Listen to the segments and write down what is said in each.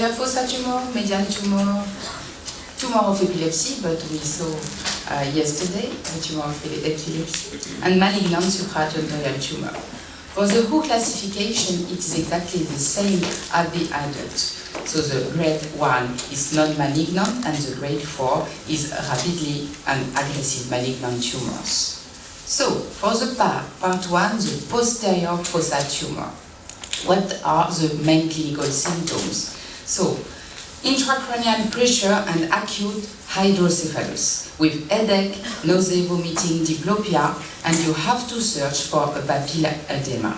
Fossa tumor, median tumor, tumor of epilepsy, but we saw yesterday the tumor of epilepsy, and malignant supratentorial tumor. For the WHO classification, it is exactly the same as the adult. So the grade 1 is non-malignant, and the grade 4 is rapidly and aggressive malignant tumors. So, for the part 1, the posterior fossa tumor. What are the main clinical symptoms? So, intracranial pressure and acute hydrocephalus with headache, nausea, vomiting, diplopia, and you have to search for a papilla edema.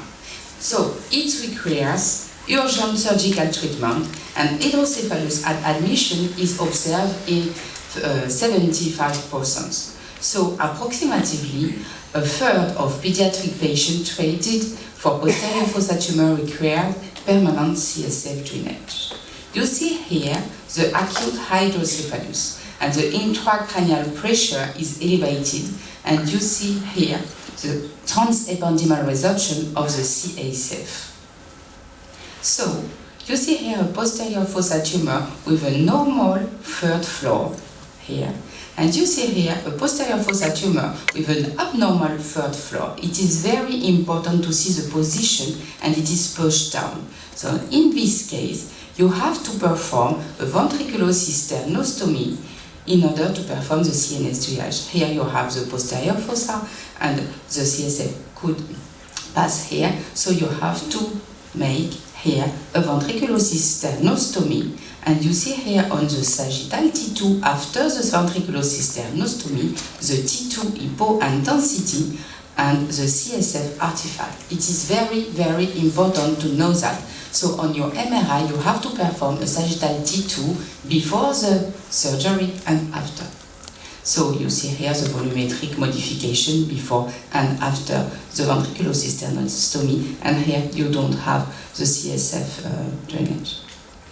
So, it requires urgent surgical treatment, and hydrocephalus at admission is observed in 75%. So, approximately a third of pediatric patients treated for posterior fossa tumor require permanent CSF drainage. You see here the acute hydrocephalus, and the intracranial pressure is elevated, and you see here the transependymal resorption of the CSF. So, you see here a posterior fossa tumor with a normal third floor here, and you see here a posterior fossa tumor with an abnormal third floor. It is very important to see the position, and it is pushed down. So, in this case, you have to perform a ventriculocysternostomy in order to perform the CNS triage. Here you have the posterior fossa, and the CSF could pass here, so you have to make here a ventriculocysternostomy, and you see here on the sagittal T2 after the ventriculocysternostomy the T2 hypointensity and the CSF artifact. It is very, very important to know that. So on your MRI you have to perform a sagittal T2 before the surgery and after. So you see here the volumetric modification before and after the ventriculocysternostomy, and here you don't have the CSF drainage.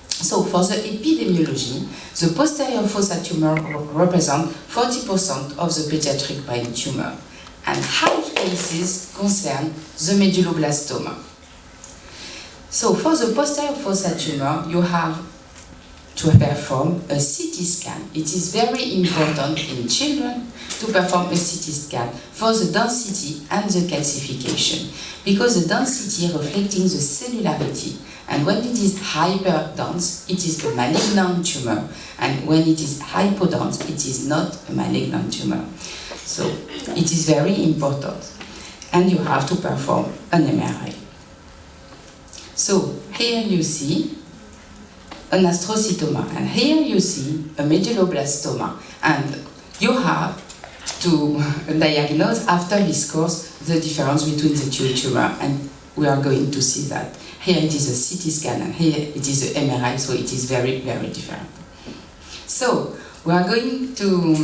So for the epidemiology, the posterior fossa tumor represents 40% of the pediatric brain tumor, and half cases concern the medulloblastoma. So for the posterior fossa tumor, you have to perform a CT scan. It is very important in children to perform a CT scan for the density and the calcification, because the density reflecting the cellularity, and when it is hyperdense, it is a malignant tumor, and when it is hypodense, it is not a malignant tumor. So it is very important, and you have to perform an MRI. So here you see an astrocytoma, and here you see a medulloblastoma, and you have to diagnose after this course the difference between the two tumors, and we are going to see that. Here it is a CT scan, and here it is a MRI, so it is very, very different. So we are going to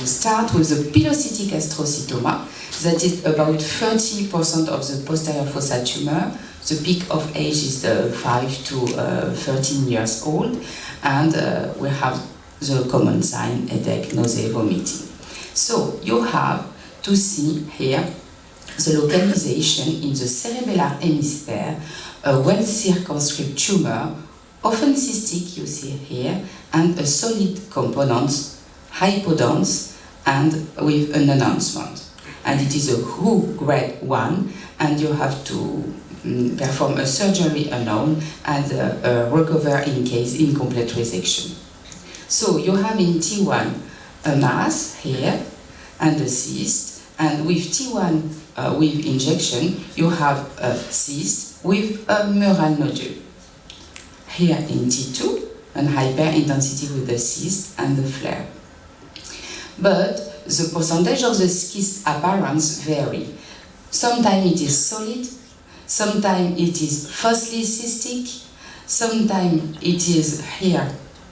start with the pilocytic astrocytoma. That is about 30% of the posterior fossa tumor. The peak of age is 5 to 13 years old, and we have the common sign, headache, nausea, vomiting. So you have to see here the localization in the cerebellar hemisphere, a well-circumscribed tumor, often cystic, you see here, and a solid component, hypodense, and with an enhancement. And it is a WHO grade 1, and you have to perform a surgery alone and recover in case incomplete resection. So you have in T1 a mass here and a cyst, and with T1 with injection you have a cyst with a mural nodule. Here in T2 an hyperintensity with the cyst and the flare. But the percentage of the cyst appearance vary. Sometimes it is solid, sometimes it is falsely cystic, sometimes it is here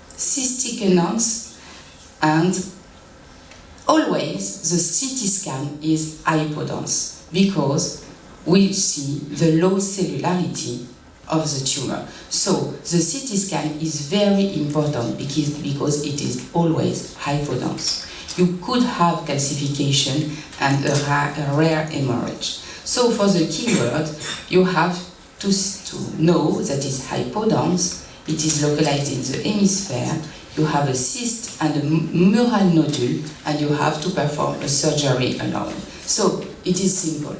cystic enhanced, and always the CT scan is hypodense because we see the low cellularity of the tumor. So the CT scan is very important because it is always hypodense. You could have calcification and a rare hemorrhage. So for the keyword, you have to know that it's hypodense, it is localized in the hemisphere, you have a cyst and a mural nodule, and you have to perform a surgery alone. So it is simple.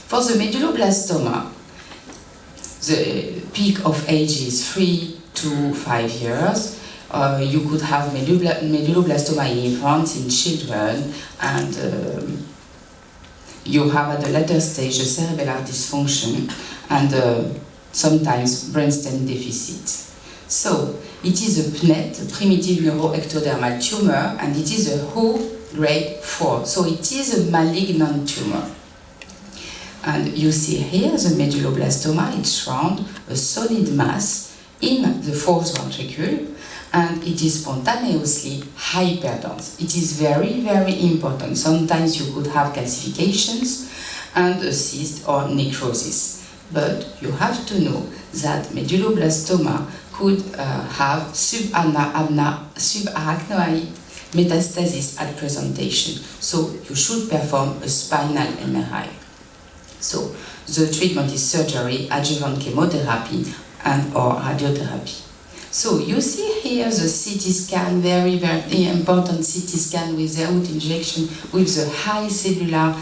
For the medulloblastoma, the peak of age is 3 to 5 years. You could have medulloblastoma in infants, in children, and you have at the later stage a cerebellar dysfunction and sometimes brainstem deficit. So it is a PNET, a primitive neuroectodermal tumor, and it is a WHO grade 4. So it is a malignant tumor. And you see here the medulloblastoma, it's round, a solid mass in the fourth ventricle, and it is spontaneously hyperdense. It is very, very important. Sometimes you could have calcifications and a cyst or necrosis. But you have to know that medulloblastoma could have subarachnoid metastasis at presentation. So you should perform a spinal MRI. So the treatment is surgery, adjuvant chemotherapy, and or radiotherapy. So you see here the CT scan, very, very important CT scan without injection, with the high cellular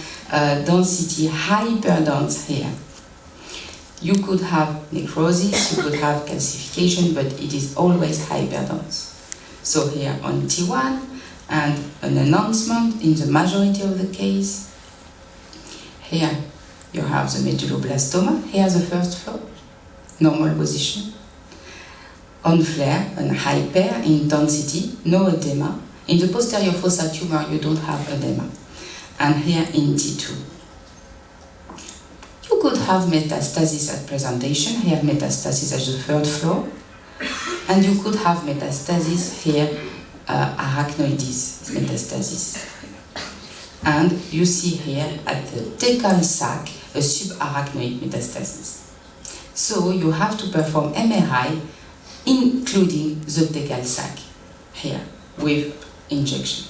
density, hyperdense here. You could have necrosis, you could have calcification, but it is always hyperdense. So here on T1, and an enhancement in the majority of the case. Here you have the medulloblastoma, here the first floor, normal position. On flare, an hyper intensity, no edema. In the posterior fossa tumor, you don't have edema. And here in T2. You could have metastasis at presentation, here metastasis at the third floor. And you could have metastasis here, arachnoides metastasis. And you see here at the thecal sac, a subarachnoid metastasis. So you have to perform MRI, including the thecal sac, here, with injection.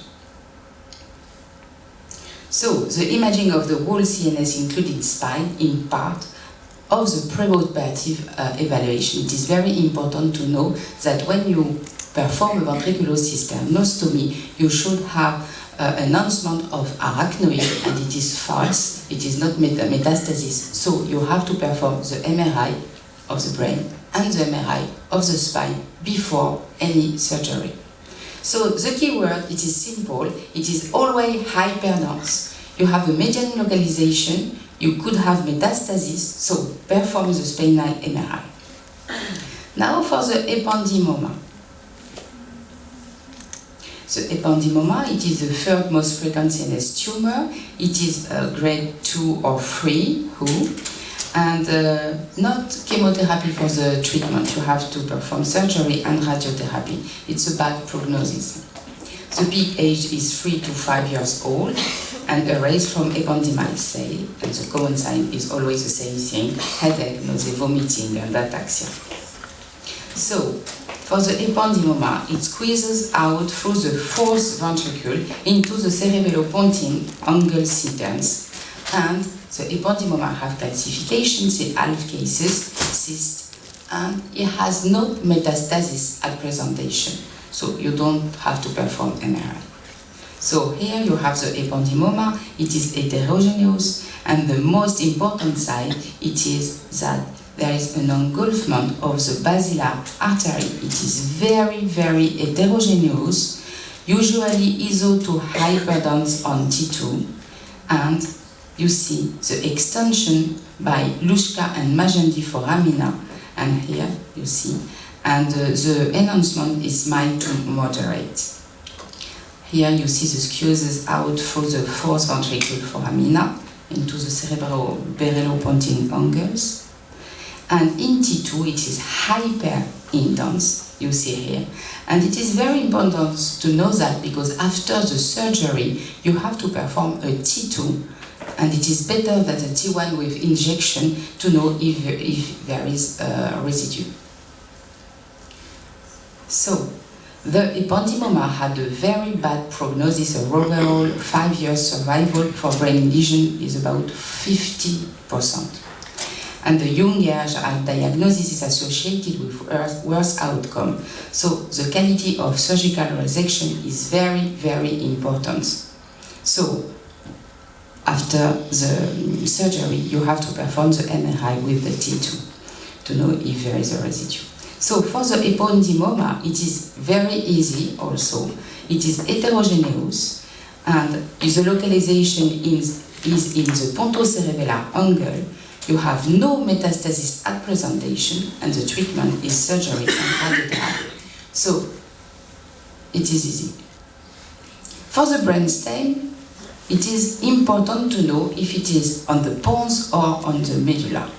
So the imaging of the whole CNS, including spine, in part of the preoperative evaluation. It is very important to know that when you perform a ventriculocystomy, you should have enhancement of arachnoid, and it is false, it is not metastasis. So you have to perform the MRI of the brain and the MRI of the spine before any surgery. So the key word, it is simple, it is always hyperdense. You have a median localization, you could have metastasis, so perform the spinal MRI. Now for the ependymoma. The ependymoma, it is the third most frequent CNS tumor. It is grade 2 or 3, and not chemotherapy for the treatment. You have to perform surgery and radiotherapy. It's a bad prognosis. The peak age is 3 to 5 years old, and erased from ependymal cell, and the common sign is always the same thing: headache, nausea, vomiting, and ataxia. So, for the ependymoma, it squeezes out through the fourth ventricle into the cerebellopontine angle symptoms, and the ependymoma have calcifications in half cases, cyst, and it has no metastasis at presentation, so you don't have to perform MRI. So here you have the ependymoma, it is heterogeneous, and the most important sign, it is that there is an engulfment of the basilar artery. It is very, very heterogeneous, usually iso to hyperdense on T2, and you see the extension by Luschka and Magendie foramina, and here you see, and the enhancement is mild to moderate. Here you see the squeezes out through the fourth ventricle foramina into the cerebellopontine angles. And in T2 it is hyper intense, you see here. And it is very important to know that, because after the surgery you have to perform a T2, and it is better than a T1 with injection to know if there is a residue. So, the ependymoma had a very bad prognosis. Overall 5 years survival for brain lesion is about 50%. And the younger diagnosis is associated with worse outcome. So the quality of surgical resection is very, very important. So after the surgery, you have to perform the MRI with the T2 to know if there is a residue. So for the ependymoma, it is very easy also. It is heterogeneous, and the localization is in the pontocerebellar angle. You have no metastasis at presentation, and the treatment is surgery and radiotherapy. So it is easy. For the brainstem, it is important to know if it is on the pons or on the medulla.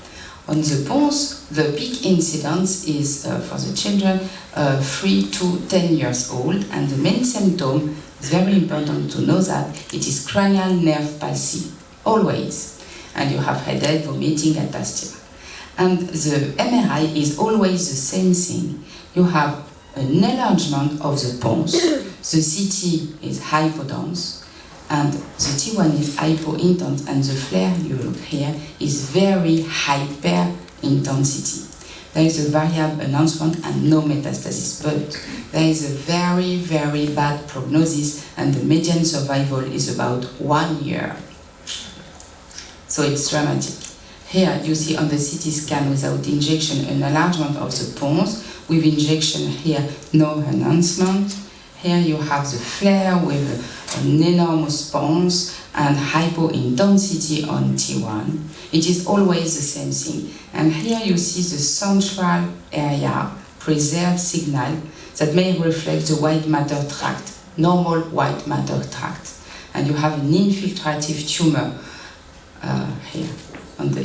On the pons, the peak incidence is for the children 3 to 10 years old, and the main symptom is very important to know that it is cranial nerve palsy, always. And you have headache, vomiting, and Posterior. And the MRI is always the same thing. You have an enlargement of the pons. The CT is hypodense, and the T1 is hypointense, and the flare you look here is very hyper intensity. There is a variable enhancement and no metastasis, but there is a very, very bad prognosis, and the median survival is about 1 year. So it's dramatic. Here you see on the CT scan without injection an enlargement of the pons, with injection here no enhancement. Here you have the flare with an enormous pons and hypointensity on T1. It is always the same thing. And here you see the central area, preserved signal, that may reflect the white matter tract, normal white matter tract. And you have an infiltrative tumor here on the